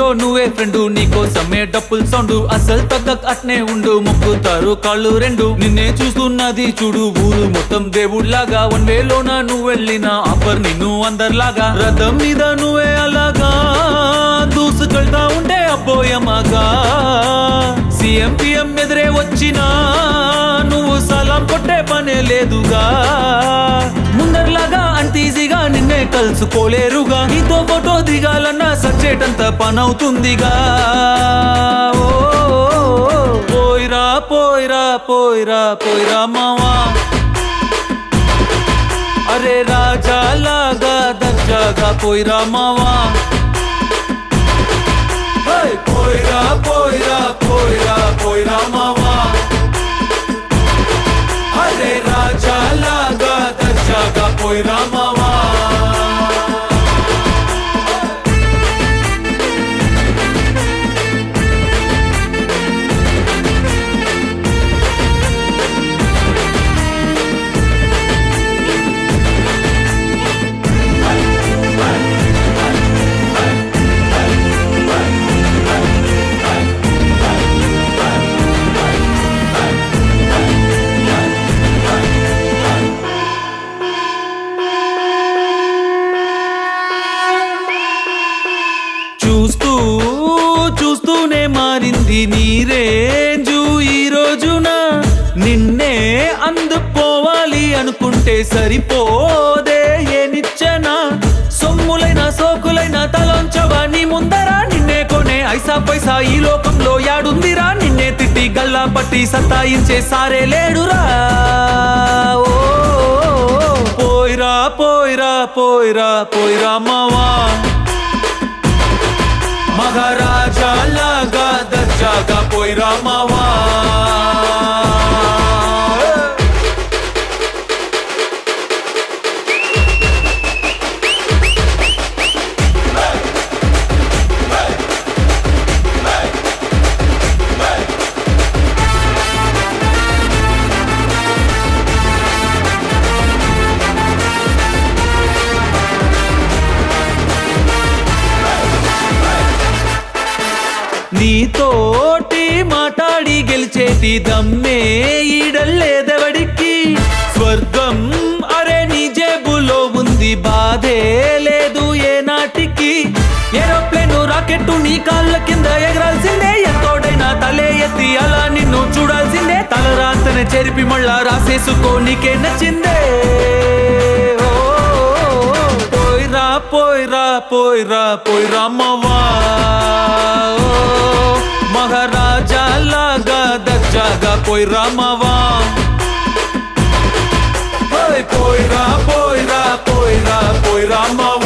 Hero నువ్వే friend, నీకోసమే డప్పుల్ sound, అసలు తగ్గక్ అట్నే ఉండు, మొక్కుతారు కాళ్ళు రెండు. నిన్నే చూస్తున్నది చూడు ఊరు మొత్తం దేవుళ్లాగా, వన్ వేలోన నువ్వు వెళ్ళిన ఆఫర్ నిన్ను అందరిలాగా. రథం మీద నువ్వే అలాగా దూసుకెళ్తా ఉంటే అబ్బోయమాగా. సీఎం పిఎం ఎదురే వచ్చినా నువ్వు సలాం కొట్టే పనే లేదుగా. ముందర్లాగా అంత ఈజీగా నిన్నే కలుసుకోలేరుగా, నీతో ఫోటో దిగాలన్నా సచ్చేటంత పనవుతుందిగా. పోయిరా పోయిరా పోయిరా పోయిరా మావా, అరే రాజాలాగా దర్జాగా పోయిరా మావా. పోయిరా పోయిరా పోయిరా పోయిరా మావా, అరే రాజాలాగా దర్జాగా పోయిరా మావా. చూస్తూనే మారింది నీ రేంజు ఈ రోజున, నిన్నే అందుకోవాలి అనుకుంటే సరిపోదే ఏ నిచ్చెన. సొమ్ములైన సోకులైన తలంచవా నీ ముందరా, నిన్నే కొనే ఐసా పైసా ఈ లోకంలో యాడుందిరా. నిన్నే తిట్టి గల్లా పట్టి సతాయించే సారే లేడురా. పోయిరా పోయిరా పోయిరా పోయిరా మావా, మహారాజాలాగా దర్జాగా పోయిరా మావా. నీతోటి మాట్లాడి గెలిచేటి దమ్మే ఈడల్లేదెవడికి. స్వర్గం అరే నీ జేబులో ఉంది, బాధే లేదు ఏ నాటికి. ఏరోప్లేను రాకెట్టు నీ కాళ్ళ కింద ఎగరాల్సిందే, ఎంతోడైనా తలే ఎత్తి అలా నిన్ను చూడాల్సిందే. తలరాతనే చెరిపి మళ్ళా రాసేసుకో నీకే నచ్చిందే. పోయిరా పోయిరా పోయిరా పోయిరా మావా, మహారాజాలాగా దర్జాగా పోయిరా మావా. పోయిరా పోయిరా పోయిరా పోయిరా మావా.